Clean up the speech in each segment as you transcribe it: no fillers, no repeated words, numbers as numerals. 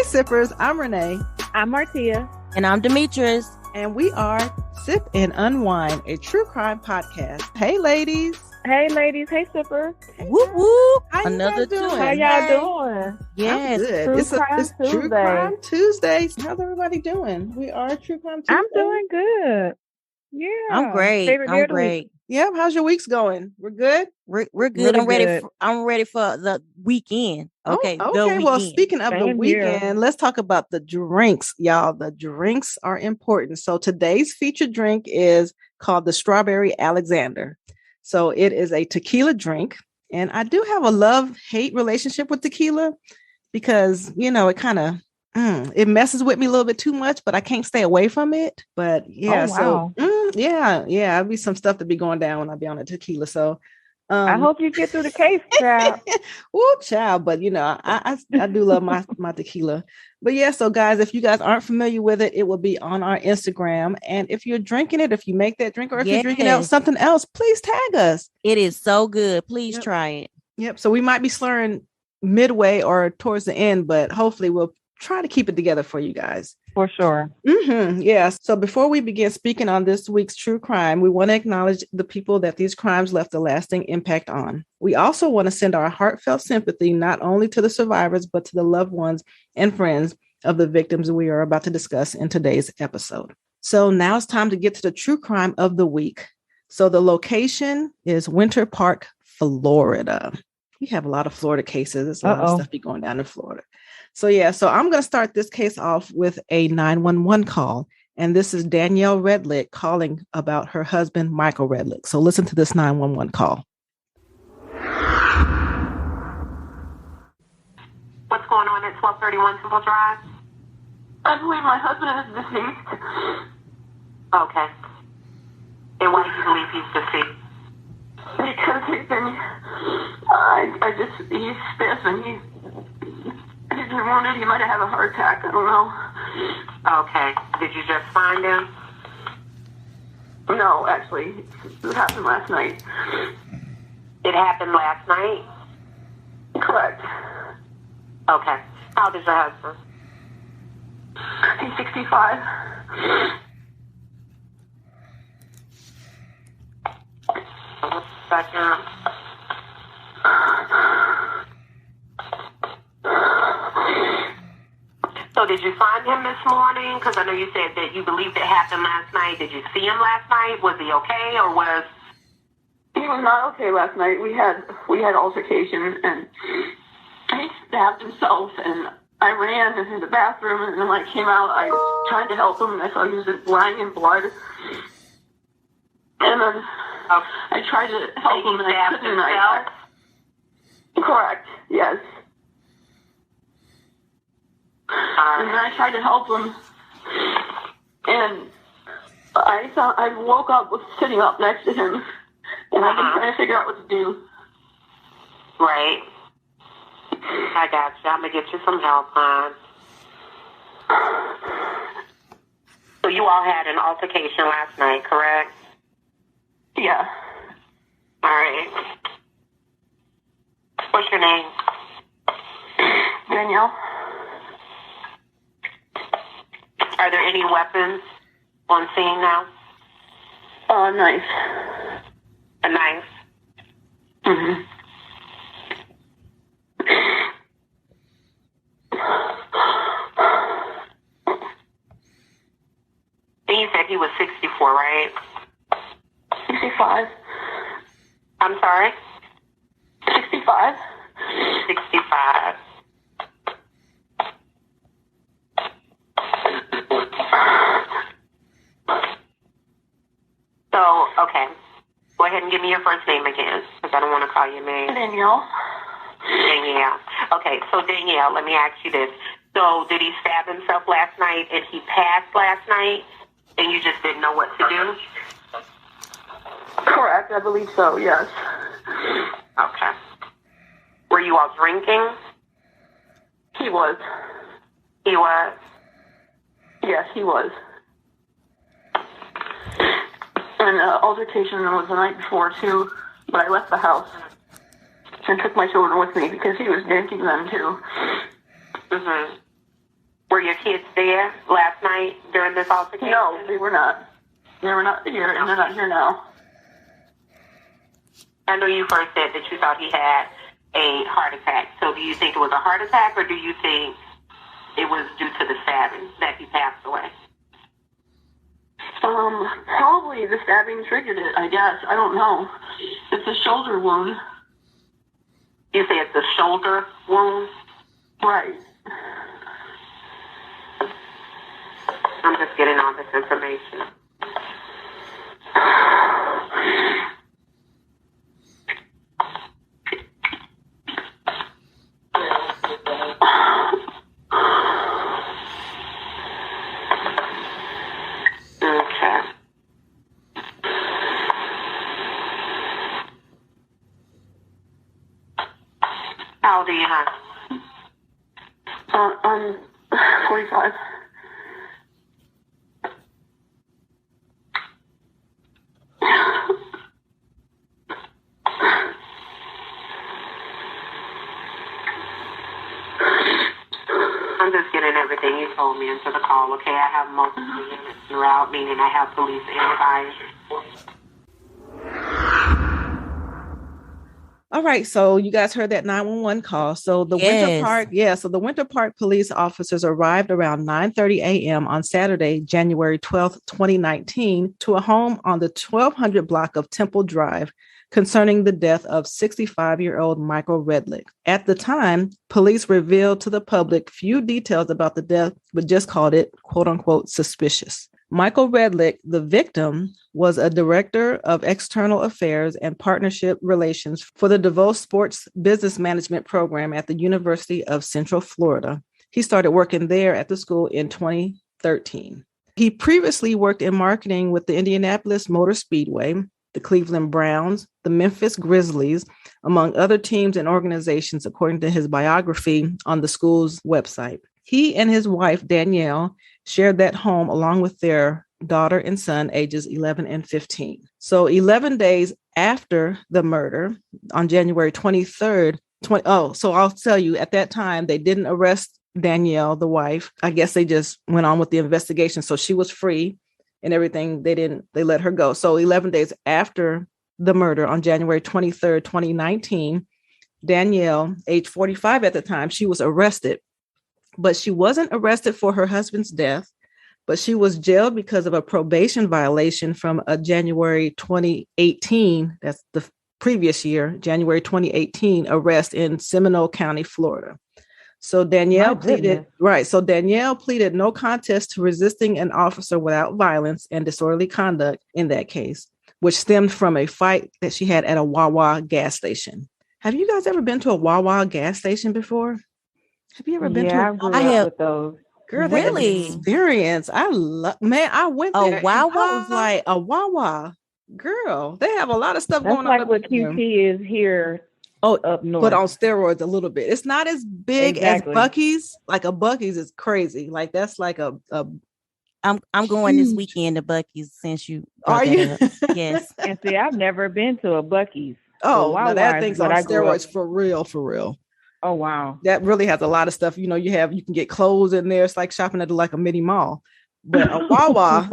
Sippers, I'm Renee. I'm Martia. And I'm Demetrius. And we are Sip and Unwine, a true crime podcast. Hey, ladies. Hey, ladies. Hey, Sippers. Whoop, whoop. How Another doing? How y'all doing? Yes. I'm good. True It's Crime True Crime Tuesday. How's everybody doing? We are True Crime Tuesday. I'm doing good. Yeah. I'm great. Favorite day I'm of the week. great. Yep. How's your weeks going? We're good? We're good. Really I'm ready for the weekend. Okay. Oh, The okay. weekend. Well, speaking of the Same weekend, here. let's talk about the drinks, y'all. The drinks are important. So today's featured drink is called the Strawberry Alexander. So it is a tequila drink. And I do have a love-hate relationship with tequila because, you know, it kind of, it messes with me a little bit too much, but I can't stay away from it. But yeah, wow. I'll be some stuff to be going down when I be on a tequila. So I hope you get through the case, child. Woo, child. But you know, I do love my tequila. But yeah, so guys, if you guys aren't familiar with it, it will be on our Instagram. And if you're drinking it, if you make that drink, or if you're drinking out something else, please tag us. It is so good. Please try it. Yep. So we might be slurring midway or towards the end, but hopefully we'll try to keep it together for you guys. For sure. Yeah. So before we begin speaking on this week's true crime, we want to acknowledge the people that these crimes left a lasting impact on. We also want to send our heartfelt sympathy not only to the survivors, but to the loved ones and friends of the victims we are about to discuss in today's episode. So now it's time to get to the true crime of the week. So the location is Winter Park, Florida. We have a lot of Florida cases. There's a lot of stuff be going down in Florida. So I'm going to start this case off with a 911 call. And this is Danielle Redlick calling about her husband, Michael Redlick. So listen to this 911 call. What's going on at 1231 Temple Drive? I believe my husband is deceased. Okay. And why do you believe he's deceased? Because he's stiff and he's wounded. He might have had a heart attack. I don't know. Okay. Did you just find him? No, actually. It happened last night. It happened last night? Correct. Okay. How old is your husband? He's 65. Second. So did you find him this morning? Because I know you said that you believed it happened last night. Did you see him last night? Was he okay, or was... He was not okay last night. We had altercation, and he stabbed himself, and I ran into the bathroom, and then when I came out, I tried to help him, and I saw he was lying in blood. And then I tried to help him, and I couldn't. Correct, yes. And then I tried to help him, and I woke up with sitting up next to him, and I've been trying to figure out what to do. Right. I got you. I'm going to get you some help, hon. So you all had an altercation last night, correct? Yeah. All right. What's your name? Danielle. Are there any weapons on scene now? A knife. A knife? Mm-hmm. And you said he was 64, right? 65. I'm sorry? 65. 65. So, okay. Go ahead and give me your first name again, because I don't want to call your name. Danielle. Danielle. Okay, so Danielle, let me ask you this. So, did he stab himself last night and he passed last night, and you just didn't know what to do? Correct, I believe so, yes. Okay. Were you all drinking? He was. He was? Yes, he was. And altercation was the night before, too, but I left the house and took my children with me because he was drinking them, too. Mm-hmm. Were your kids there last night during this altercation? No, they were not. They were not here, and they're not here now. I know you first said that you thought he had a heart attack. So do you think it was a heart attack, or do you think it was due to the stabbing that he passed away? Probably the stabbing triggered it, I guess. I don't know. It's a shoulder wound. You say it's a shoulder wound? Right. I'm just getting all this information. Okay. How old are you, hon? I'm 45. I'm just getting everything you told me into the call, okay? I have multiple units throughout, meaning I have police and fire. All right, so you guys heard that 911 call. So the the Winter Park police officers arrived around 9:30 a.m. on Saturday, January 12th, 2019, to a home on the 1200 block of Temple Drive concerning the death of 65-year-old Michael Redlick. At the time, police revealed to the public few details about the death, but just called it, quote unquote, suspicious. Michael Redlick, the victim, was a director of external affairs and partnership relations for the DeVos Sports Business Management program at the University of Central Florida. He started working there at the school in 2013. He previously worked in marketing with the Indianapolis Motor Speedway, the Cleveland Browns, the Memphis Grizzlies, among other teams and organizations, according to his biography on the school's website. He and his wife, Danielle, shared that home along with their daughter and son, ages 11 and 15. So 11 days after the murder, on January 23rd, so I'll tell you, at that time, they didn't arrest Danielle, the wife. I guess they just went on with the investigation. So she was free and everything. They let her go. So 11 days after the murder, on January 23rd, 2019, Danielle, age 45 at the time, she was arrested. But she wasn't arrested for her husband's death, but she was jailed because of a probation violation from a January 2018, that's the previous year, January 2018 arrest in Seminole County, Florida. So Danielle pleaded no contest to resisting an officer without violence and disorderly conduct in that case, which stemmed from a fight that she had at a Wawa gas station. Have you guys ever been to a Wawa gas station before? Have you ever been to I have with those. Girl, Really? Experience. I went there. Wawa? I was like, a Wawa. Girl, they have a lot of stuff going on. That's like what QT is here up north. But on steroids a little bit. It's not as big as Buc-ee's. Like a Buc-ee's is crazy. Like that's like a I'm going this weekend to Buc-ee's since you are you? Yes. And see, I've never been to a Buc-ee's. Oh, so that thing's on steroids for real. Oh, wow. That really has a lot of stuff. You know, you can get clothes in there. It's like shopping at like a mini mall. But a Wawa,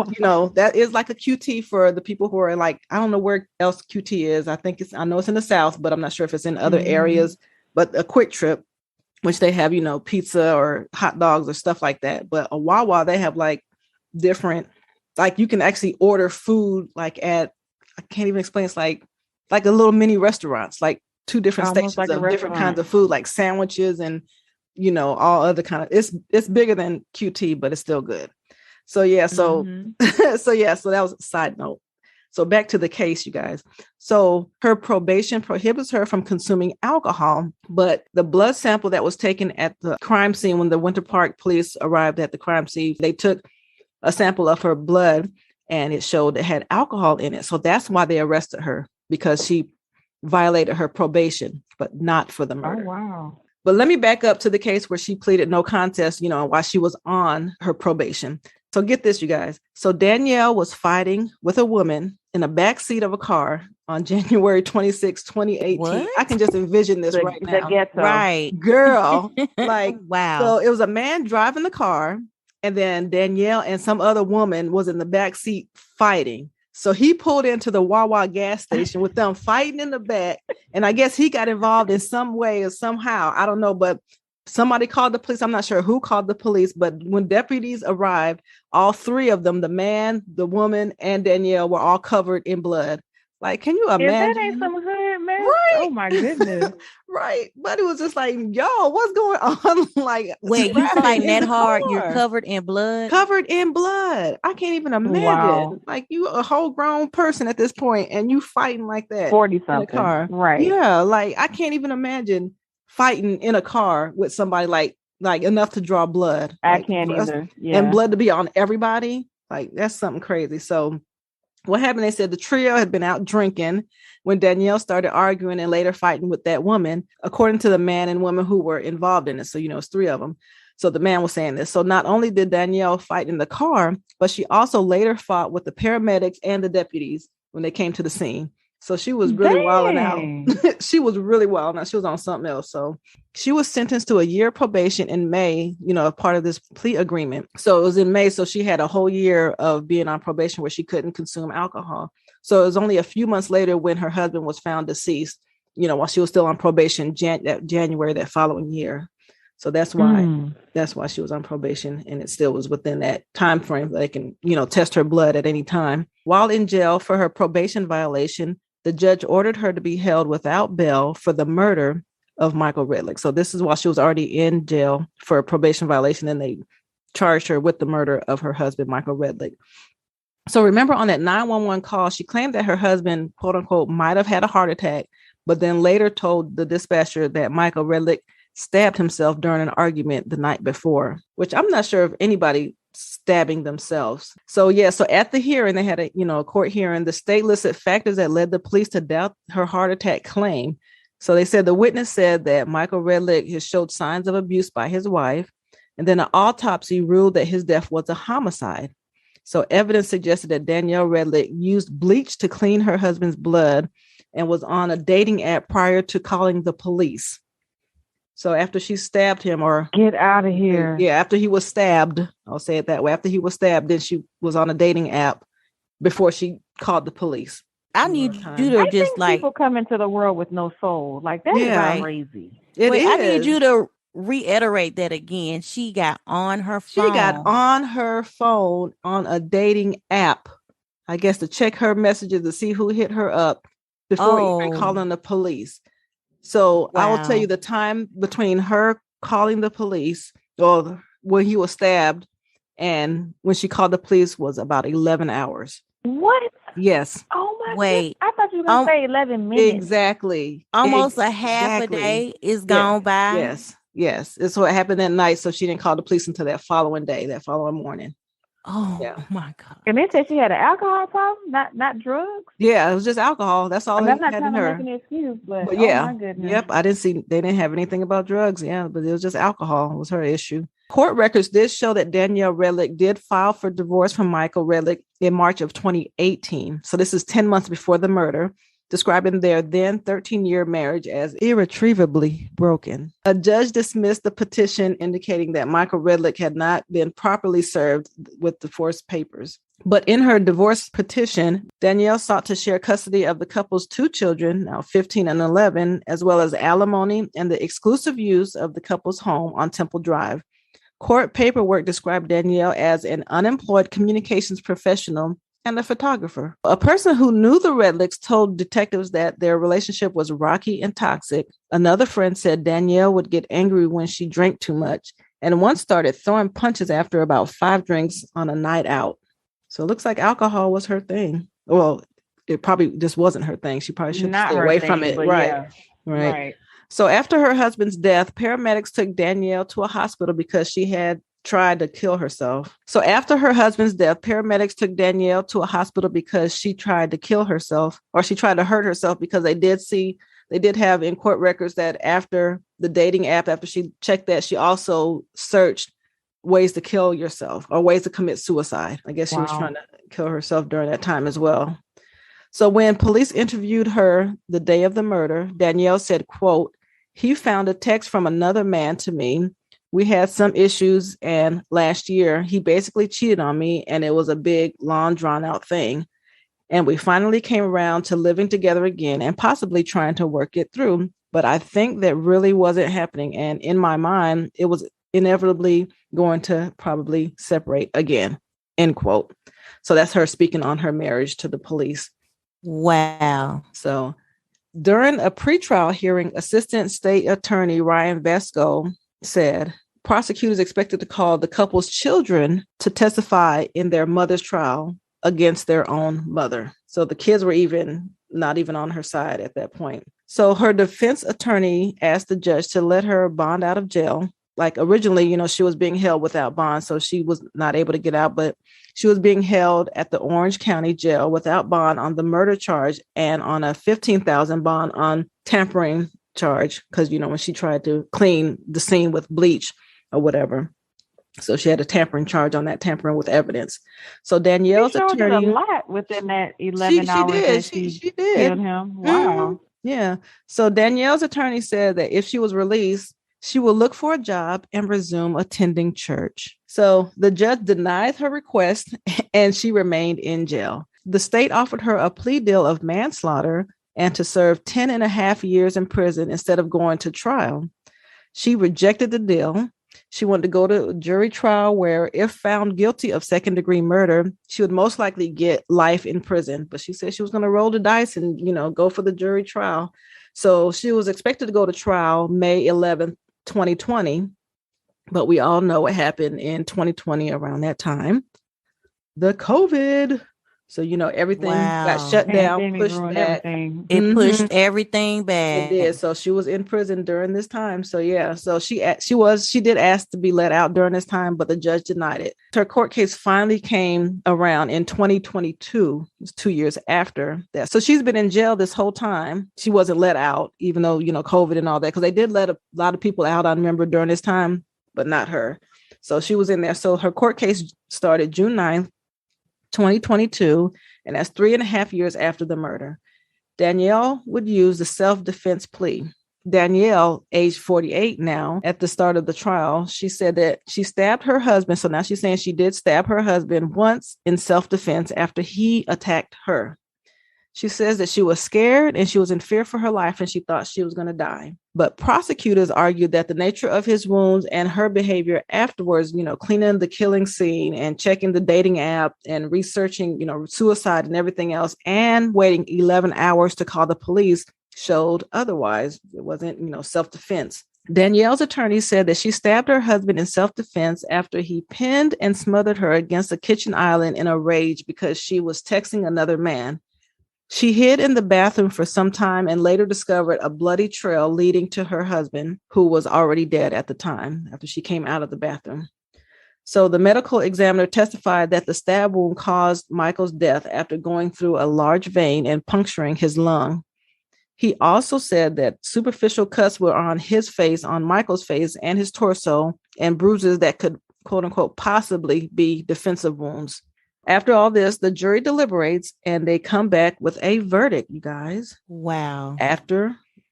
that is like a QT for the people who are like, I don't know where else QT is. I know it's in the South, but I'm not sure if it's in other areas. But a Quick Trip, which they have, pizza or hot dogs or stuff like that. But a Wawa, they have like different, like you can actually order food like I can't even explain. It's like a little mini restaurants, like 2 different stations of different kinds of food, like sandwiches and, all other kind of, it's bigger than QT, but it's still good. So, yeah. So, so that was a side note. So back to the case, you guys. So her probation prohibits her from consuming alcohol, but the blood sample that was taken at the crime scene when the Winter Park police arrived at the crime scene, they took a sample of her blood and it showed it had alcohol in it. So that's why they arrested her, because she violated her probation, but not for the murder. Oh, wow. But let me back up to the case where she pleaded no contest, while she was on her probation. So get this, you guys. So Danielle was fighting with a woman in the back seat of a car on January 26, 2018. What? I can just envision this right The now. ghetto. Right. Girl, like, wow. so it was a man driving the car, and then Danielle and some other woman was in the back seat fighting. So he pulled into the Wawa gas station with them fighting in the back. And I guess he got involved in some way or somehow. I don't know, but somebody called the police. I'm not sure who called the police, but when deputies arrived, all three of them, the man, the woman, and Danielle, were all covered in blood. Like, can you imagine? If that ain't some hood, man. Right. Oh my goodness. Right. But it was just like, yo, what's going on? Like, Wait, you fighting that hard? car. You're covered in blood? Covered in blood. I can't even imagine. Wow. Like, you a whole grown person at this point and you fighting like that 40 in a something. car. Right. Yeah. Like, I can't even imagine fighting in a car with somebody like enough to draw blood. I like, can't either. Yeah. And blood to be on everybody. Like, that's something crazy. So what happened? They said the trio had been out drinking when Danielle started arguing and later fighting with that woman, according to the man and woman who were involved in it. So, it's three of them. So the man was saying this. So not only did Danielle fight in the car, but she also later fought with the paramedics and the deputies when they came to the scene. So she was really wilding out. She was really wilding out. She was on something else. So she was sentenced to a year probation in May, part of this plea agreement. So it was in May. So she had a whole year of being on probation where she couldn't consume alcohol. So it was only a few months later when her husband was found deceased, while she was still on probation January that following year. So that's why she was on probation, and it still was within that time frame. They can, test her blood at any time. While in jail for her probation violation, the judge ordered her to be held without bail for the murder of Michael Redlick. So this is while she was already in jail for a probation violation, and they charged her with the murder of her husband, Michael Redlick. So remember on that 911 call, she claimed that her husband, quote unquote, might have had a heart attack, but then later told the dispatcher that Michael Redlick stabbed himself during an argument the night before, which I'm not sure if anybody stabbing themselves. So at the hearing, they had a court hearing. The state listed factors that led the police to doubt her heart attack claim. So they said the witness said that Michael Redlick has showed signs of abuse by his wife, and then an autopsy ruled that his death was a homicide. So evidence suggested that Danielle Redlick used bleach to clean her husband's blood and was on a dating app prior to calling the police. So after she stabbed him, or get out of here. Yeah, after he was stabbed, I'll say it that way. After he was stabbed, then she was on a dating app before she called the police. I need you to just like people come into the world with no soul. Like that is crazy. I need you to reiterate that again. She got on her phone. She got on her phone on a dating app, I guess, to check her messages to see who hit her up before even calling the police. So I will tell you the time between her calling the police or when he was stabbed and when she called the police was about 11 hours. What? Yes. Oh my Wait. God. I thought you were going to say 11 minutes. Exactly. Almost a half a day is gone by. Yes. It's what happened that night. So she didn't call the police until that following morning. Oh my God. And they said she had an alcohol problem, not drugs. Yeah, it was just alcohol. That's all. I'm not trying to make an excuse, but oh my goodness. Yep. They didn't have anything about drugs. Yeah, but it was just alcohol. It was her issue. Court records did show that Danielle Redlick did file for divorce from Michael Redlick in March of 2018. So this is 10 months before the murder, describing their then 13-year marriage as irretrievably broken. A judge dismissed the petition indicating that Michael Redlick had not been properly served with divorce papers. But in her divorce petition, Danielle sought to share custody of the couple's two children, now 15 and 11, as well as alimony and the exclusive use of the couple's home on Temple Drive. Court paperwork described Danielle as an unemployed communications professional and a photographer. A person who knew the Redlicks told detectives that their relationship was rocky and toxic. Another friend said Danielle would get angry when she drank too much and once started throwing punches after about 5 drinks on a night out. So it looks like alcohol was her thing. Well, it probably just wasn't her thing. She probably should stay away from it. Right. So after her husband's death, paramedics took Danielle to a hospital because she had tried to kill herself. So after her husband's death, paramedics took Danielle to a hospital because she tried to kill herself, or she tried to hurt herself, because they did have in court records that after the dating app, after she checked that, she also searched ways to kill yourself or ways to commit suicide. I guess she was trying to kill herself during that time as well. So when police interviewed her the day of the murder, Danielle said, quote, "He found a text from another man to me. We had some issues, and last year he basically cheated on me, and it was a big, long, drawn out thing. And we finally came around to living together again and possibly trying to work it through. But I think that really wasn't happening. And in my mind, it was inevitably going to probably separate again," end quote. So that's her speaking on her marriage to the police. Wow. So during a pretrial hearing, Assistant State Attorney Ryan Vasco said prosecutors expected to call the couple's children to testify in their mother's trial against their own mother. So the kids were not even on her side at that point. So her defense attorney asked the judge to let her bond out of jail. Like originally, she was being held without bond, so she was not able to get out, but she was being held at the Orange County Jail without bond on the murder charge and on a $15,000 bond on tampering charge. Because, when she tried to clean the scene with bleach or whatever. So she had a tampering charge on that, tampering with evidence. So Danielle's attorney did a lot within that 11 hours. She did. Killed him. Wow. Mm-hmm. Yeah. So Danielle's attorney said that if she was released, she will look for a job and resume attending church. So the judge denied her request and she remained in jail. The state offered her a plea deal of manslaughter and to serve 10 and a half years in prison instead of going to trial. She rejected the deal. She wanted to go to a jury trial where, if found guilty of second-degree murder, she would most likely get life in prison. But she said she was going to roll the dice and, go for the jury trial. So she was expected to go to trial May 11th, 2020. But we all know what happened in 2020 around that time. The COVID. So, everything got shut down, pushed back. It pushed everything back. It did. So she was in prison during this time. So, yeah. So she did ask to be let out during this time, but the judge denied it. Her court case finally came around in 2022. It was 2 years after that. So she's been in jail this whole time. She wasn't let out, even though, COVID and all that, because they did let a lot of people out, I remember, during this time, but not her. So she was in there. So her court case started June 9th. 2022, and that's 3.5 years after the murder. Danielle would use the self-defense plea. Danielle, age 48 now, at the start of the trial, she said that she stabbed her husband. So now she's saying she did stab her husband once in self-defense after he attacked her. She says that she was scared and she was in fear for her life and she thought she was going to die. But prosecutors argued that the nature of his wounds and her behavior afterwards, cleaning the killing scene and checking the dating app and researching, suicide and everything else, and waiting 11 hours to call the police showed otherwise. It wasn't, self-defense. Danielle's attorney said that she stabbed her husband in self-defense after he pinned and smothered her against a kitchen island in a rage because she was texting another man. She hid in the bathroom for some time and later discovered a bloody trail leading to her husband, who was already dead at the time after she came out of the bathroom. So the medical examiner testified that the stab wound caused Michael's death after going through a large vein and puncturing his lung. He also said that superficial cuts were on his face, on Michael's face and his torso, and bruises that could, quote unquote, possibly be defensive wounds. After all this, the jury deliberates and they come back with a verdict, you guys. Wow.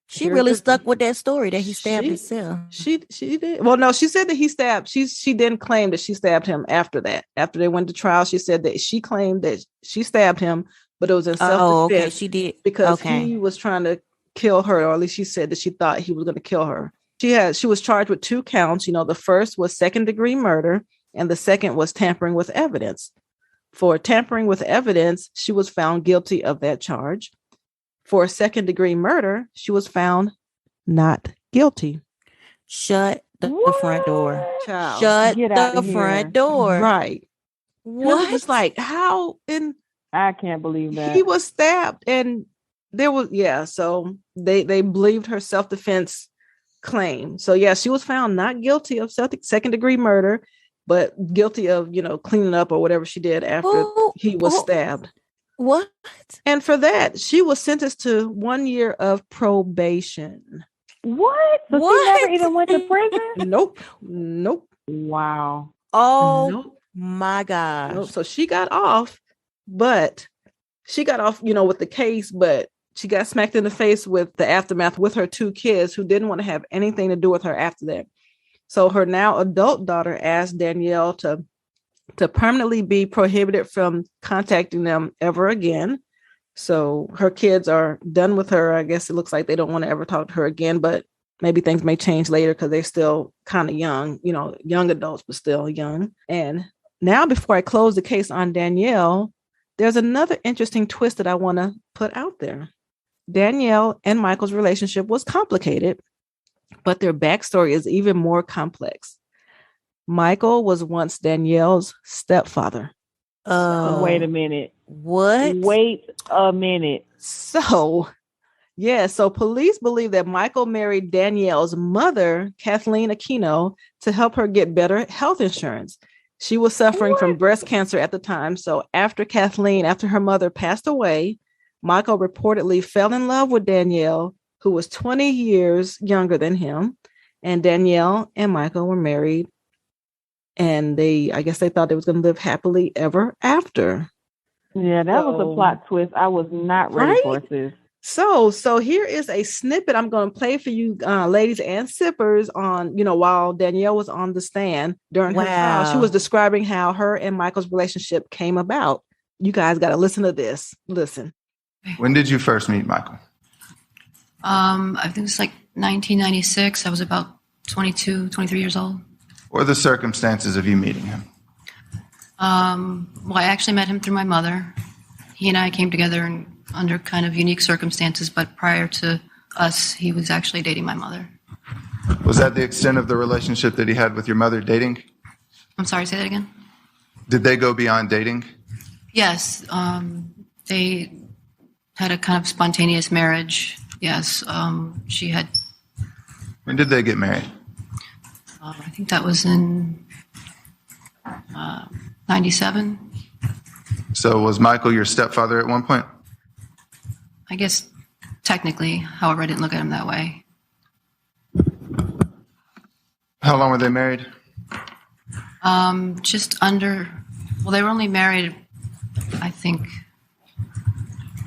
She really stuck with that story that he stabbed himself. She did. Well, no, she said that he stabbed. She didn't claim that she stabbed him after that. After they went to trial, she said that she claimed that she stabbed him, but it was in self-defense. Oh, okay. She did. Because he was trying to kill her, or at least she said that she thought he was going to kill her. She was charged with 2 counts. The first was second-degree murder and the second was tampering with evidence. For tampering with evidence, she was found guilty of that charge. For second-degree murder, she was found not guilty. Shut the front door. Child. Shut the front door. Right. What? It's like, how? I can't believe that. He was stabbed and there was, so they believed her self-defense claim. So, she was found not guilty of second-degree murder, but guilty of, cleaning up or whatever she did after he was stabbed. What? And for that, she was sentenced to 1 year of probation. What? So she never even went to prison? Nope. Wow. Oh, my gosh. Nope. So she got off, but she got off, with the case, but she got smacked in the face with the aftermath with her 2 kids who didn't want to have anything to do with her after that. So her now adult daughter asked Danielle to permanently be prohibited from contacting them ever again. So her kids are done with her. I guess it looks like they don't want to ever talk to her again, but maybe things may change later because they're still kind of young, young adults, but still young. And now, before I close the case on Danielle, there's another interesting twist that I want to put out there. Danielle and Michael's relationship was complicated, but their backstory is even more complex. Michael was once Danielle's stepfather. Wait a minute. What? Wait a minute. So police believe that Michael married Danielle's mother, Kathleen Aquino, to help her get better health insurance. She was suffering from breast cancer at the time. So after her mother passed away, Michael reportedly fell in love with Danielle, who was 20 years younger than him. And Danielle and Michael were married. And I guess they thought they was going to live happily ever after. Yeah, that was a plot twist. I was not ready for this. So here is a snippet I'm going to play for you, ladies and sippers, on, while Danielle was on the stand during her trial. She was describing how her and Michael's relationship came about. You guys got to listen to this. Listen. When did you first meet Michael? I think it's like 1996. I was about 22, 23 years old. What are the circumstances of you meeting him? Well, I actually met him through my mother. He and I came together under kind of unique circumstances, but prior to us, he was actually dating my mother. Was that the extent of the relationship that he had with your mother, dating? I'm sorry, say that again? Did they go beyond dating? Yes. They had a kind of spontaneous marriage. Yes. She had... When did they get married? I think that was in 97. So was Michael your stepfather at one point? I guess technically, however, I didn't look at him that way. How long were they married? They were only married, I think,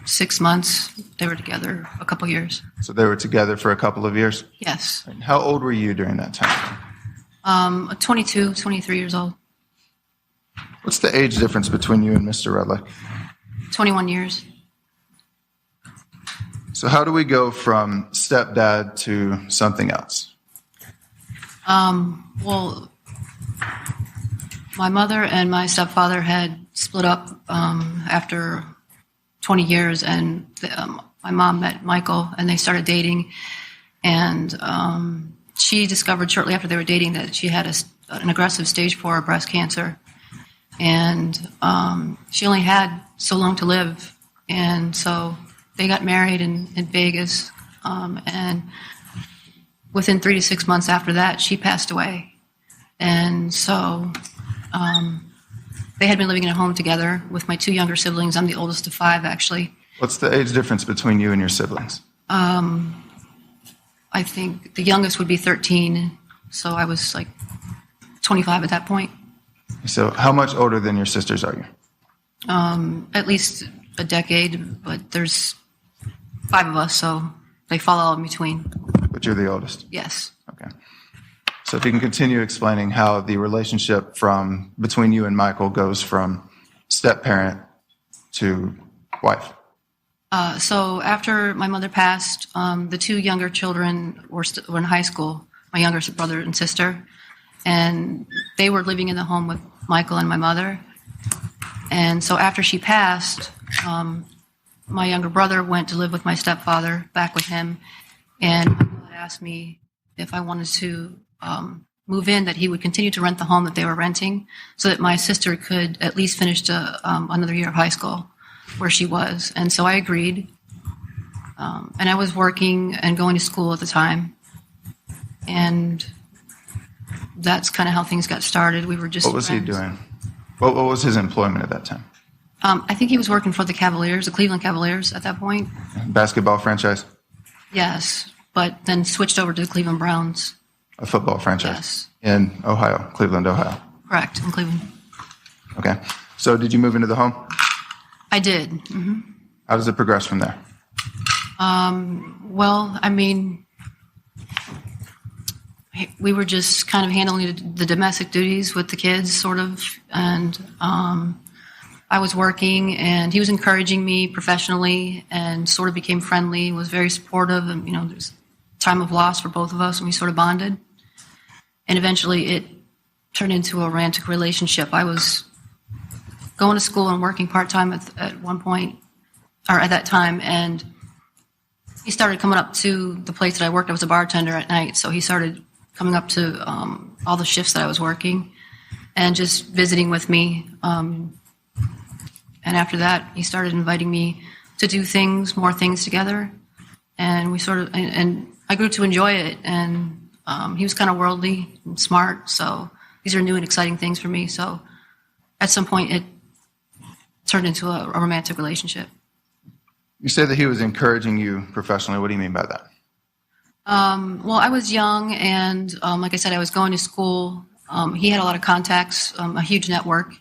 6 months. They were together a couple years. So they were together for a couple of years? Yes. And how old were you during that time? 22, 23 years old. What's the age difference between you and Mr. Redlick? 21 years. So how do we go from stepdad to something else? Well, my mother and my stepfather had split up after 20 years, and my mom met Michael, and they started dating. And she discovered shortly after they were dating that she had an aggressive stage 4 breast cancer. And she only had so long to live. And so they got married in Vegas. And within 3 to 6 months after that, she passed away. And so they had been living in a home together with my 2 younger siblings. I'm the oldest of 5, actually. What's the age difference between you and your siblings? I think the youngest would be 13. So I was like 25 at that point. So how much older than your sisters are you? At least a decade, but there's 5 of us, so they fall all in between. But you're the oldest? Yes. Okay. So if you can continue explaining how the relationship between you and Michael goes from step-parent to wife. So after my mother passed, the 2 younger children were in high school, my younger brother and sister, and they were living in the home with Michael and my mother. And so after she passed, my younger brother went to live with my stepfather, back with him, and Michael had asked me if I wanted to move in, that he would continue to rent the home that they were renting so that my sister could at least finish another year of high school where she was. And so I agreed. And I was working and going to school at the time. And that's kind of how things got started. We were just What was friends. he doing? What was his employment at that time? I think he was working for the Cavaliers, the Cleveland Cavaliers at that point. Basketball franchise? Yes, but then switched over to the Cleveland Browns. A football franchise? Yes. In Ohio, Cleveland, Ohio? Correct, in Cleveland. Okay. So did you move into the home? I did. Mm-hmm. How does it progress from there? Well, I mean, we were just kind of handling the domestic duties with the kids, sort of, and I was working, and he was encouraging me professionally, and sort of became friendly. Was very supportive, and there's time of loss for both of us, and we sort of bonded. And eventually, it turned into a romantic relationship. I was going to school and working part-time at one point, or at that time, and he started coming up to the place that I worked. I was a bartender at night, so he started coming up to all the shifts that I was working and just visiting with me. And after that, he started inviting me to do more things together, and we sort of, and I grew to enjoy it, and he was kind of worldly and smart, so these are new and exciting things for me. So at some point, it turned into a romantic relationship. You said that he was encouraging you professionally. What do you mean by that? Well, I was young, and like I said, I was going to school. He had a lot of contacts, a huge network,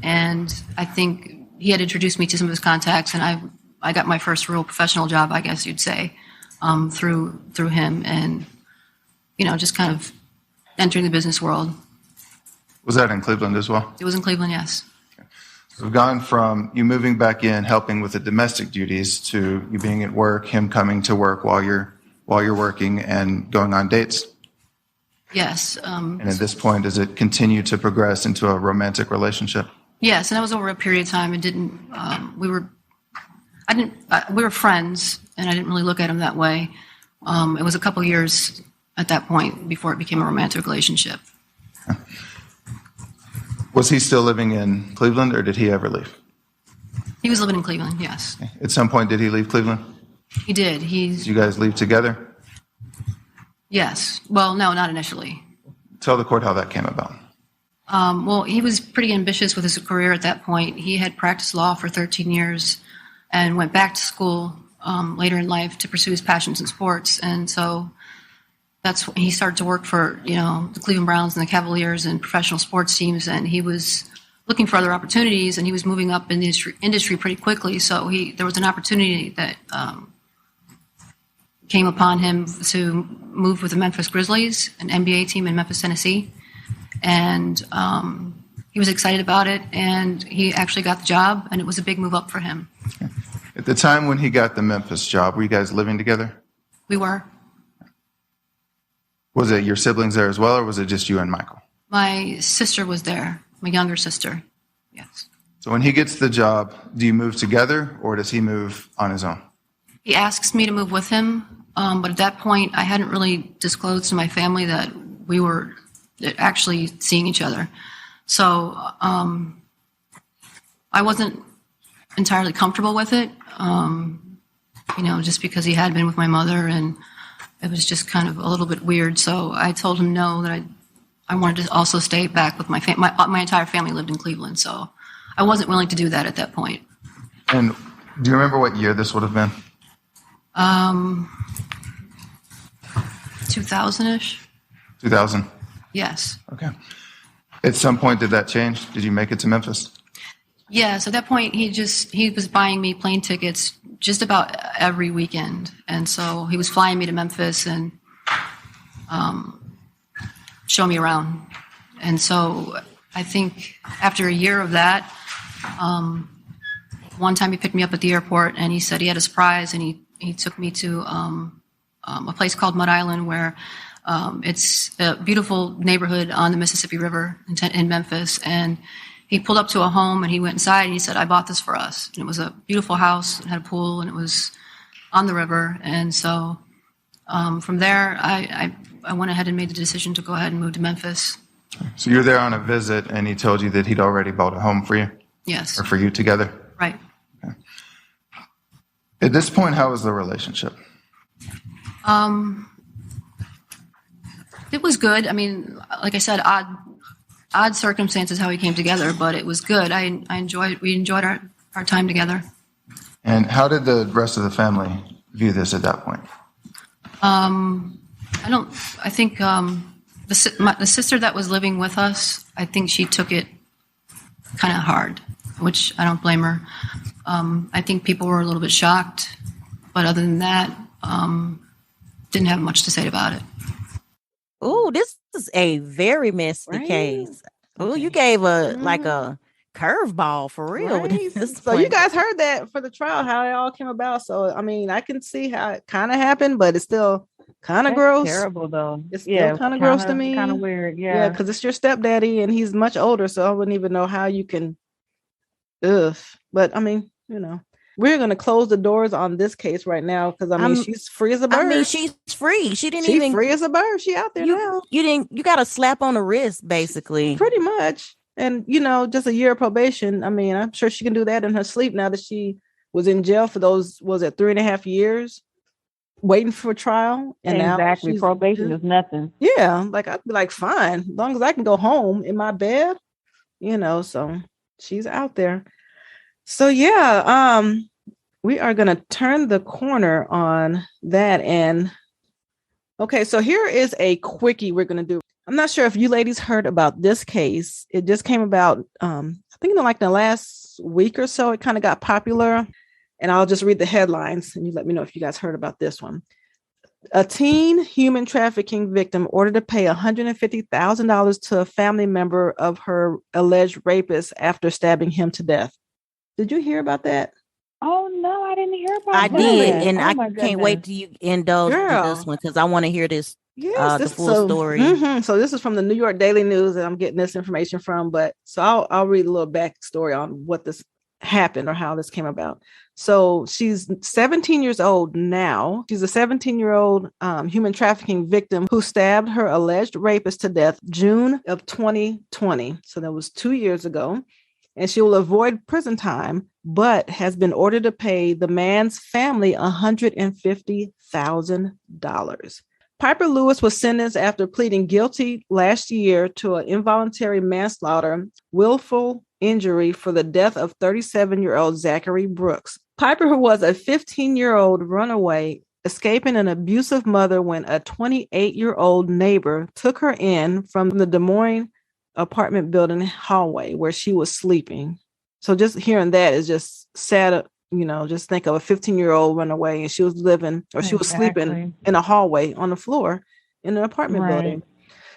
and I think he had introduced me to some of his contacts, and I got my first real professional job, I guess you'd say, through him, and just kind of entering the business world. Was that in Cleveland as well? It was in Cleveland, yes. So we've gone from you moving back in, helping with the domestic duties, to you being at work, him coming to work while you're working and going on dates. Yes. And at this point, does it continue to progress into a romantic relationship? Yes, and that was over a period of time. It didn't. We were friends, and I didn't really look at him that way. It was a couple years at that point before it became a romantic relationship. Was he still living in Cleveland, or did he ever leave? He was living in Cleveland, yes. At some point, did he leave Cleveland? He did. Did you guys leave together? Yes. Well, no, not initially. Tell the court how that came about. Well, he was pretty ambitious with his career at that point. He had practiced law for 13 years and went back to school later in life to pursue his passions in sports. And so that's when he started to work for, the Cleveland Browns and the Cavaliers and professional sports teams. And he was looking for other opportunities, and he was moving up in the industry pretty quickly. So there was an opportunity that came upon him to move with the Memphis Grizzlies, an NBA team in Memphis, Tennessee. And he was excited about it, and he actually got the job, and it was a big move up for him. At the time when he got the Memphis job, were you guys living together? We were. Was it your siblings there as well, or was it just you and Michael? My sister was there, my younger sister, yes. So when he gets the job, do you move together, or does he move on his own? He asks me to move with him, but at that point, I hadn't really disclosed to my family that we were actually seeing each other. So I wasn't entirely comfortable with it, just because he had been with my mother, and it was just kind of a little bit weird. So I told him no, that I wanted to also stay back with my family. My entire family lived in Cleveland, so I wasn't willing to do that at that point. And do you remember what year this would have been? 2000-ish. 2000? Yes. Okay. At some point, did that change? Did you make it to Memphis? Yes. At that point, he was buying me plane tickets just about every weekend. And so he was flying me to Memphis and show me around. And so I think after a year of that, one time he picked me up at the airport, and he said he had a surprise, and he took me to a place called Mud Island, where it's a beautiful neighborhood on the Mississippi River in Memphis. And he pulled up to a home, and he went inside, and he said, "I bought this for us." And it was a beautiful house. It had a pool, and it was on the river. And so from there, I went ahead and made the decision to go ahead and move to Memphis. So you're there on a visit, and he told you that he'd already bought a home for you? Yes. Or for you together? Right. Okay. At this point, how was the relationship? It was good. I mean, like I said, odd circumstances how we came together, but it was good. We enjoyed our time together. And how did the rest of the family view this at that point? I think the sister that was living with us, I think she took it kind of hard, which I don't blame her. I think people were a little bit shocked, but other than that, didn't have much to say about it. Oh, this is a very messy case. Oh, you gave a curveball for real. Right. So you guys heard that for the trial, how it all came about. So I mean, I can see how it kind of happened, but it's still kind of gross. Terrible though. It's still kind of gross to me. Kind of weird. Yeah, because it's your stepdaddy and he's much older, so I wouldn't even know how you can. Ugh. But I mean, we're gonna close the doors on this case right now because I mean she's free as a bird. I mean, she's free. She's free as a bird. She out there. You got a slap on the wrist, basically. Pretty much. And just a year of probation. I mean, I'm sure she can do that in her sleep now that she was in jail for those, was it 3.5 years waiting for trial? And exactly. Probation is nothing. Yeah. Like I'd be like, fine, as long as I can go home in my bed, so she's out there. So yeah, we are going to turn the corner on that. And okay, so here is a quickie we're going to do. I'm not sure if you ladies heard about this case. It just came about, I think in the last week or so, it kind of got popular. And I'll just read the headlines and you let me know if you guys heard about this one. A teen human trafficking victim ordered to pay $150,000 to a family member of her alleged rapist after stabbing him to death. Did you hear about that? Oh, no, I didn't hear about that. I did. And I can't wait till you indulge in this one because I want to hear this. Yes, the full story. So this is from the New York Daily News that I'm getting this information from. But so I'll read a little backstory on what this happened or how this came about. So she's 17 years old now. She's a 17-year-old human trafficking victim who stabbed her alleged rapist to death June of 2020. So that was 2 years ago. And she will avoid prison time, but has been ordered to pay the man's family $150,000. Piper Lewis was sentenced after pleading guilty last year to an involuntary manslaughter, willful injury for the death of 37-year-old Zachary Brooks. Piper, who was a 15-year-old runaway, escaping an abusive mother when a 28-year-old neighbor took her in from the Des Moines apartment building hallway where she was sleeping. So just hearing that is just sad. Just think of a 15-year-old runaway and she was living or she was sleeping in a hallway on the floor in an apartment building.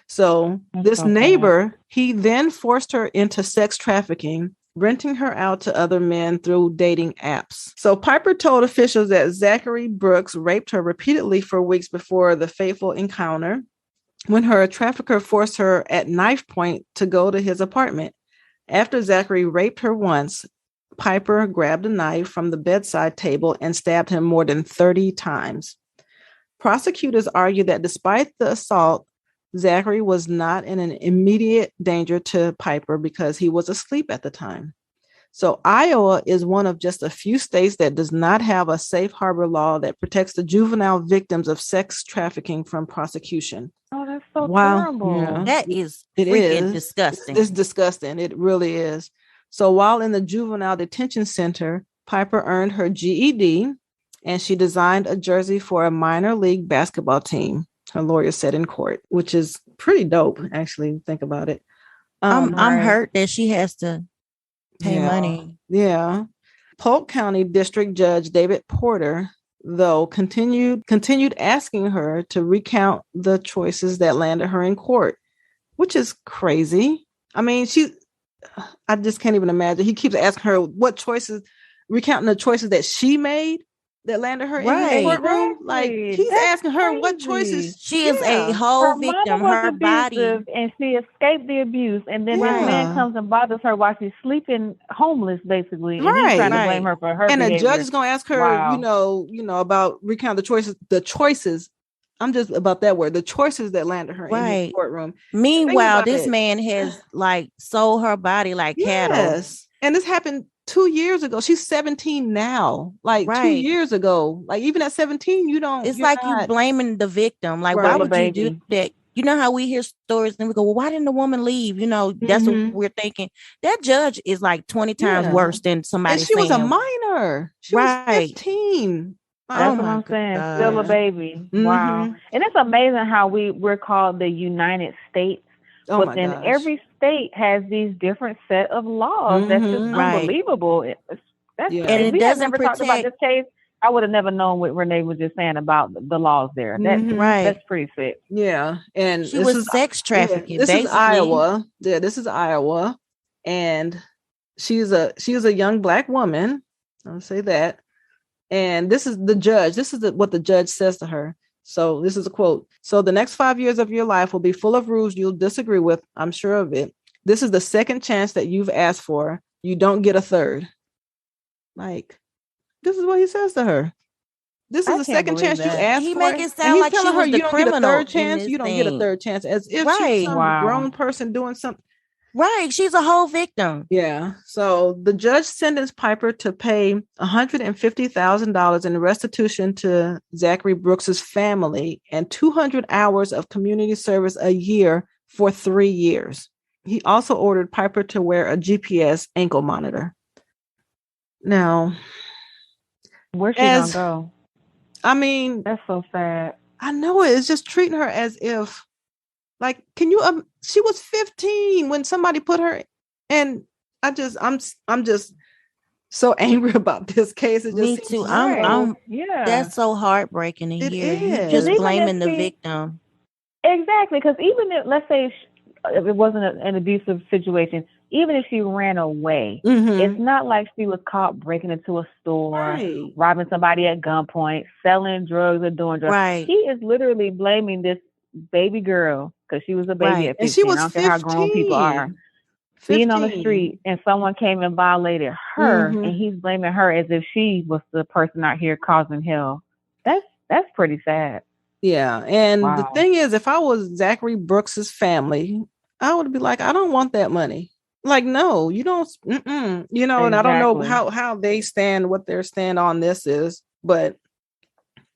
So this neighbor, he then forced her into sex trafficking, renting her out to other men through dating apps. So Piper told officials that Zachary Brooks raped her repeatedly for weeks before the fateful encounter, when her trafficker forced her at knife point to go to his apartment. After Zachary raped her once, Piper grabbed a knife from the bedside table and stabbed him more than 30 times. Prosecutors argued that despite the assault, Zachary was not in an immediate danger to Piper because he was asleep at the time. So Iowa is one of just a few states that does not have a safe harbor law that protects the juvenile victims of sex trafficking from prosecution. Oh, that's so terrible. Yeah. That is freaking disgusting. It's disgusting. It really is. So while in the juvenile detention center, Piper earned her GED and she designed a jersey for a minor league basketball team, her lawyer said in court, which is pretty dope, actually, think about it. I'm hurt that she has to pay money. Yeah. Polk County District Judge David Porter, though, continued asking her to recount the choices that landed her in court, which is crazy. I mean, I just can't even imagine. He keeps asking her what choices, recounting the choices that she made that landed her in the courtroom. Like he's asking her what choices. She is a whole victim. Her body, and she escaped the abuse, and then this man comes and bothers her while she's sleeping, homeless, basically. And he's trying to blame her for her. And behavior. the judge is going to ask her, you know, about recount the choices. The choices. I'm just about that word. The choices that landed her in the courtroom. Meanwhile, this man has sold her body like cattle. Yes, and this happened 2 years ago. She's 17 now. 2 years ago. Even at 17, you don't. It's like you blaming the victim. Why would you do that? You know how we hear stories and we go, well, why didn't the woman leave? You know, that's what we're thinking. That judge is 20 times worse than somebody. And she was a minor. She was 15. That's what I'm saying. Still a baby. Mm-hmm. Wow. And it's amazing how we're called the United States. But then every state has these different set of laws. That's just unbelievable. It's And it we doesn't never talked about this case, I would have never known what Renee was just saying about the laws there. That's pretty sick. Yeah, and she was sex trafficking. This basically. is Iowa. Yeah, this is Iowa, and she's a young Black woman. I'll say that. And this is the judge. This is what the judge says to her. So this is a quote. So the next 5 years of your life will be full of rules you'll disagree with. I'm sure of it. This is the second chance that you've asked for. You don't get a third. Like, this is what he says to her. This is the second chance you asked for. He make it sound like she was the criminal. You don't get a third chance. You don't get a third chance, as if she's some grown person doing something. Right. She's a whole victim. Yeah. So the judge sentenced Piper to pay $150,000 in restitution to Zachary Brooks's family and 200 hours of community service a year for 3 years. He also ordered Piper to wear a GPS ankle monitor. Now, where's she gonna go? I mean, that's so sad. I know it. It's just treating her as if, like, can you? She was 15 when somebody put her, and I'm just so angry about this case. It just me too. I'm that's so heartbreaking to hear. You just blaming the victim. Exactly, because even if, let's say, if it wasn't an abusive situation, even if she ran away, it's not like she was caught breaking into a store, robbing somebody at gunpoint, selling drugs or doing drugs. Right. She is literally blaming this baby girl because she was a baby at 15. And she was I don't care how grown people are. 15. Being on the street and someone came and violated her, and he's blaming her as if she was the person out here causing hell. That's pretty sad. Yeah, and the thing is, if I was Zachary Brooks's family, I would be like, I don't want that money. Like, no, you don't. You know, and I don't know how they stand, what their stand on this is, but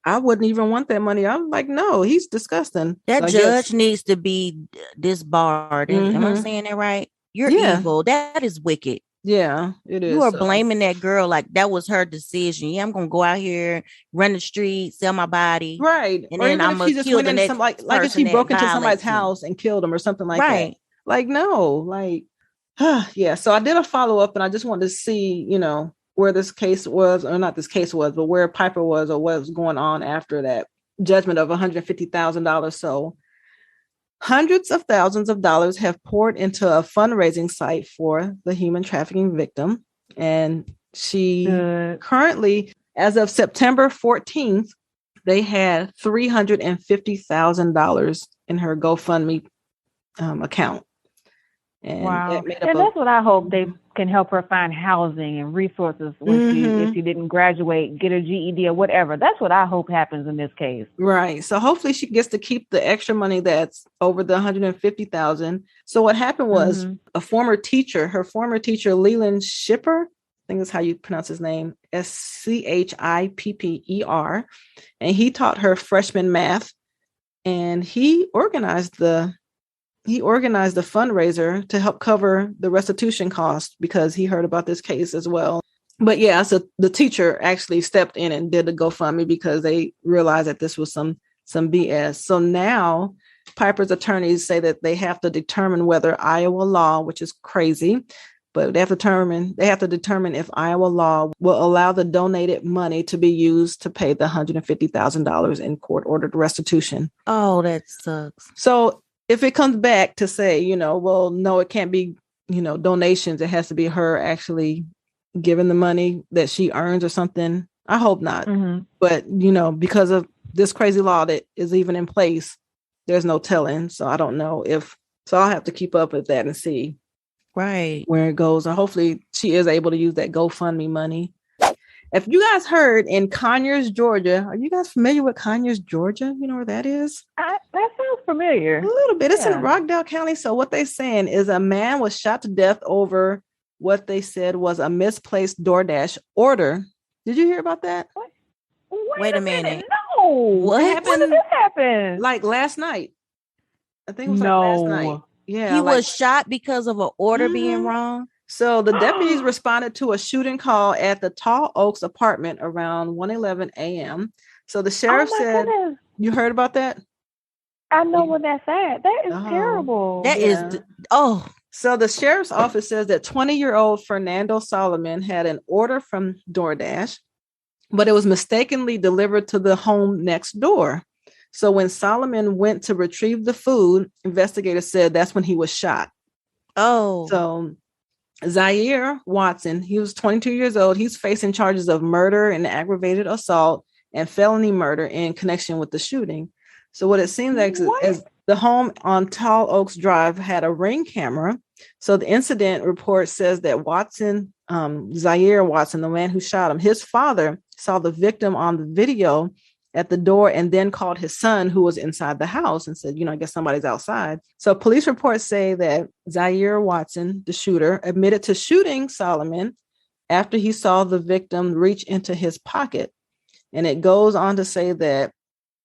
I wouldn't even want that money. I'm like, no, he's disgusting. That judge needs to be disbarred. Am I saying that right? You're evil. That is wicked. Yeah, it is. You are blaming that girl like that was her decision. Yeah, I'm gonna go out here, run the street, sell my body, right? And then I'm gonna kill the next like if she broke into somebody's house and killed him or something like that. Like, no, like, yeah. So I did a follow up, and I just wanted to see, you know, where this case was, or not this case was, but where Piper was, or what was going on after that judgment of $150,000. So hundreds of thousands of dollars have poured into a fundraising site for the human trafficking victim. And she currently, as of September 14th, they had $350,000 in her GoFundMe account. And that's what I hope they can help her find housing and resources when if she didn't graduate, get a GED or whatever. That's what I hope happens in this case. Right. So hopefully she gets to keep the extra money that's over the $150,000. So what happened was her former teacher, Leland Schipper, I think that's how you pronounce his name, Schipper, and he taught her freshman math, and he organized the fundraiser to help cover the restitution cost because he heard about this case as well. But yeah, so the teacher actually stepped in and did the GoFundMe because they realized that this was some BS. So now Piper's attorneys say that they have to determine whether Iowa law, which is crazy, but they have to determine if Iowa law will allow the donated money to be used to pay the $150,000 in court-ordered restitution. Oh, that sucks. So if it comes back to say, you know, well, no, it can't be, you know, donations. It has to be her actually giving the money that she earns or something. I hope not. But, you know, because of this crazy law that is even in place, there's no telling. So I don't know so I'll have to keep up with that and see where it goes. And hopefully she is able to use that GoFundMe money. If you guys heard in Conyers, Georgia, are you guys familiar with Conyers, Georgia? You know where that is? That sounds familiar. A little bit. It's in Rockdale County. So what they're saying is a man was shot to death over what they said was a misplaced DoorDash order. Did you hear about that? Wait a minute. No. What? When did this happen? Like last night. I think it was last night. Yeah. He was shot because of an order being wrong? So the deputies responded to a shooting call at the Tall Oaks apartment around 1:11 a.m. So the sheriff said, you heard about that? I know what that's at. That is terrible. That is, So the sheriff's office says that 20-year-old Fernando Solomon had an order from DoorDash, but it was mistakenly delivered to the home next door. So when Solomon went to retrieve the food, investigators said that's when he was shot. Oh. So Zaire Watson, he was 22 years old. He's facing charges of murder and aggravated assault and felony murder in connection with the shooting. So what it seems like is the home on Tall Oaks Drive had a Ring camera. So the incident report says that Watson, Zaire Watson, the man who shot him, his father saw the victim on the video at the door and then called his son who was inside the house and said, I guess somebody's outside. So police reports say that Zaire Watson, the shooter, admitted to shooting Solomon after he saw the victim reach into his pocket. And it goes on to say that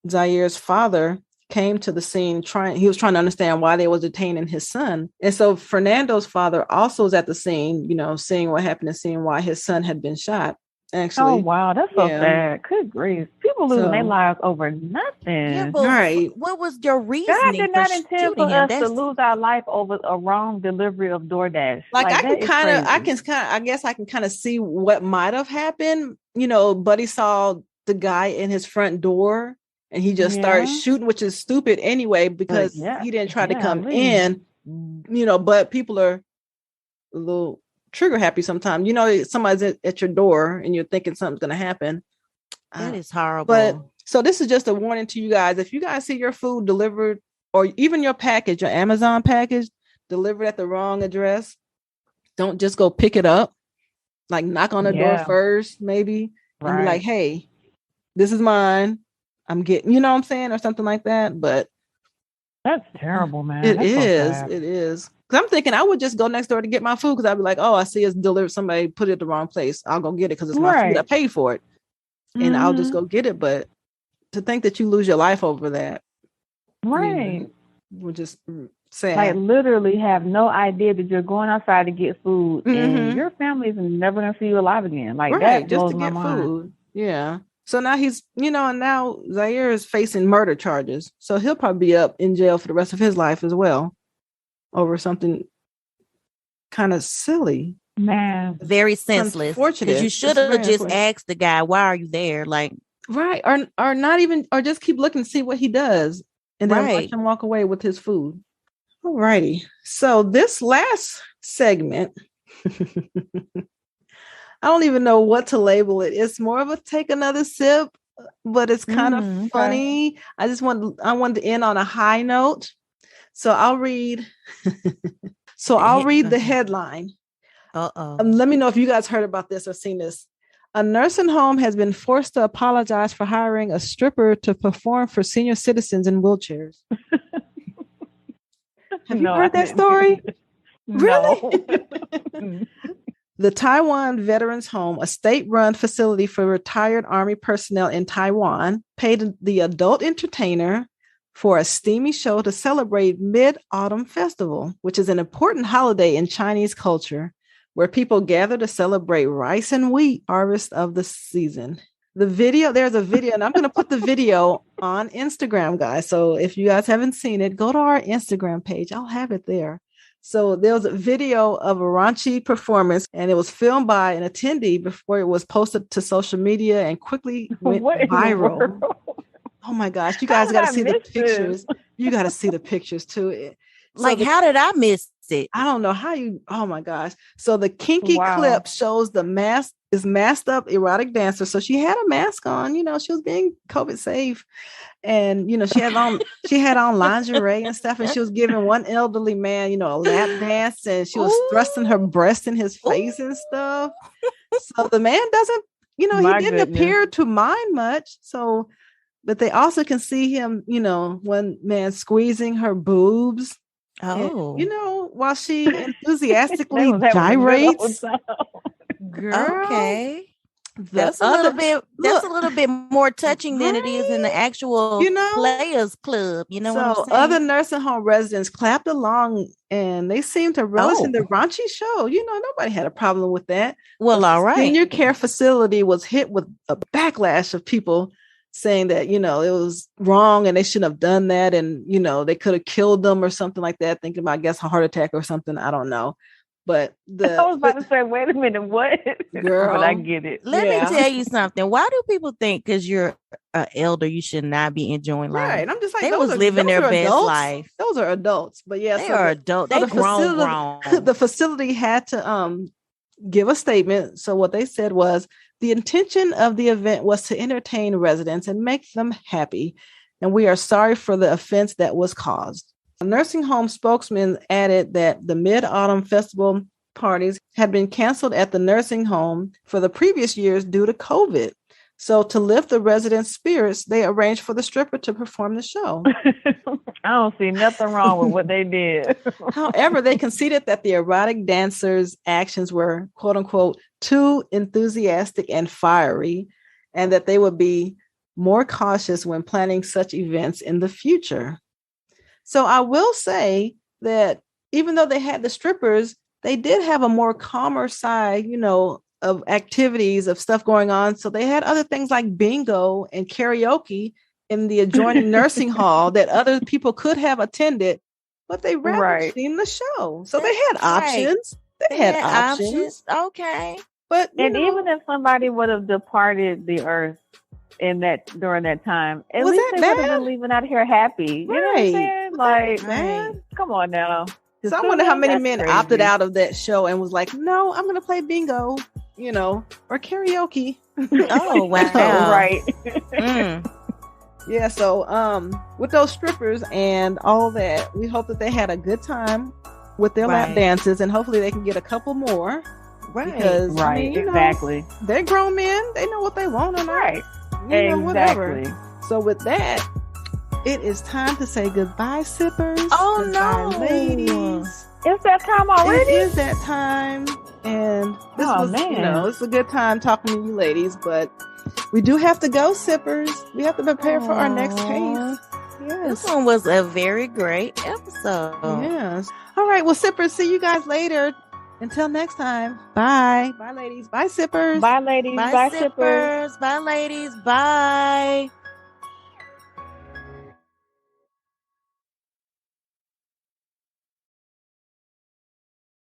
Zaire's father came to the scene he was trying to understand why they was detaining his son. And so Fernando's father also was at the scene, seeing what happened and seeing why his son had been shot. Actually. Oh wow, that's so sad. Good grief. People losing their lives over nothing. Yeah, but right. What was your reasoning? God did not intend for us to lose our life over a wrong delivery of DoorDash. I guess I can kind of see what might have happened. Buddy saw the guy in his front door and he just started shooting, which is stupid anyway, because he didn't try to come in, but people are a little trigger happy sometimes. Somebody's at your door and you're thinking something's going to happen. That is horrible. But so this is just a warning to you guys. If you guys see your food delivered or even your package, your Amazon package delivered at the wrong address, don't just go pick it up. Like knock on the door first, maybe. And be like, hey, this is mine. I'm getting, what I'm saying? Or something like that. But that's terrible, man. It is. I'm thinking I would just go next door to get my food because I'd be like, oh, I see it's delivered. Somebody put it the wrong place. I'll go get it because it's my food. I paid for it. And I'll just go get it. But to think that you lose your life over that. Right. Would just sad. Like literally have no idea that you're going outside to get food and your family is never going to see you alive again. Like that just blows to my get mind. food. Yeah. So now he's, and now Zaire is facing murder charges. So he'll probably be up in jail for the rest of his life as well. Over something kind of silly. Man. Very senseless. Because you should have just asked the guy, why are you there? Like, right. Or not even, or just keep looking to see what he does and then watch him walk away with his food. All righty. So this last segment, I don't even know what to label it. It's more of a take another sip, but it's kind of funny. I wanted to end on a high note. So I'll read. I'll read the headline. Let me know if you guys heard about this or seen this. A nursing home has been forced to apologize for hiring a stripper to perform for senior citizens in wheelchairs. Have you heard that story? Really? The Taiwan Veterans Home, a state-run facility for retired Army personnel in Taiwan, paid the adult entertainer for a steamy show to celebrate Mid-Autumn Festival, which is an important holiday in Chinese culture, where people gather to celebrate rice and wheat harvest of the season. There's a video, and I'm going to put the video on Instagram, guys. So if you guys haven't seen it, go to our Instagram page. I'll have it there. So there was a video of a raunchy performance, and it was filmed by an attendee before it was posted to social media and quickly went viral. Oh my gosh, you guys got to see the pictures. You got to see the pictures too. How did I miss it? I don't know how oh my gosh. So the kinky clip shows the masked up erotic dancer. So she had a mask on, she was being COVID safe. And, she had on lingerie and stuff. And she was giving one elderly man, a lap dance, and she was thrusting her breast in his face and stuff. So the man doesn't, he didn't appear to mind much. So, but they also can see him, one man squeezing her boobs. Oh, and, while she enthusiastically gyrates. Girl, okay, that's a little bit more touching than it is in the actual Players Club. You know, so what I'm saying? Other nursing home residents clapped along, and they seemed to relish in the raunchy show. Nobody had a problem with that. Well, all right. The senior care facility was hit with a backlash of people saying that, it was wrong and they shouldn't have done that. And, they could have killed them or something like that, thinking about, I guess, a heart attack or something. I don't know. But I was about to say, wait a minute, what? Girl, but I get it. Let me tell you something. Why do people think because you're an elder, you should not be enjoying life? Right. I'm just like, they was living their best adults. life. Those are adults. But yeah, they are adults. They grown. The facility had to give a statement. So what they said was the intention of the event was to entertain residents and make them happy. And we are sorry for the offense that was caused. A nursing home spokesman added that the Mid-Autumn Festival parties had been canceled at the nursing home for the previous years due to COVID. So to lift the residents' spirits, they arranged for the stripper to perform the show. I don't see nothing wrong with what they did. However, they conceded that the erotic dancers' actions were, quote unquote, too enthusiastic and fiery, and that they would be more cautious when planning such events in the future. So I will say that even though they had the strippers, they did have a more calmer side, of activities, of stuff going on. So they had other things like bingo and karaoke in the adjoining nursing hall that other people could have attended, but they rather seen the show. So they had options. They had options. Okay. But even if somebody would have departed the earth during that time, at least they would have been leaving out here happy. You know what I'm saying? Like, man, come on now. So I wonder how many men opted out of that show and was like, no, I'm going to play bingo, or karaoke. Oh, wow. Right. Yeah. So with those strippers and all that, we hope that they had a good time with their lap dances, and hopefully they can get a couple more. Right. Because, exactly. They're grown men. They know what they want and exactly. Whatever. So with that, it is time to say goodbye, sippers. Oh, no. Ladies. It's that time already? It is that time. And this it's a good time talking to you ladies, but we do have to go, sippers. We have to prepare for our next case. Yes. This one was a very great episode. Yes. All right. Well, sippers, see you guys later. Until next time. Bye. Bye, ladies. Bye, sippers. Bye, ladies. Bye, sippers. Bye, ladies. Bye.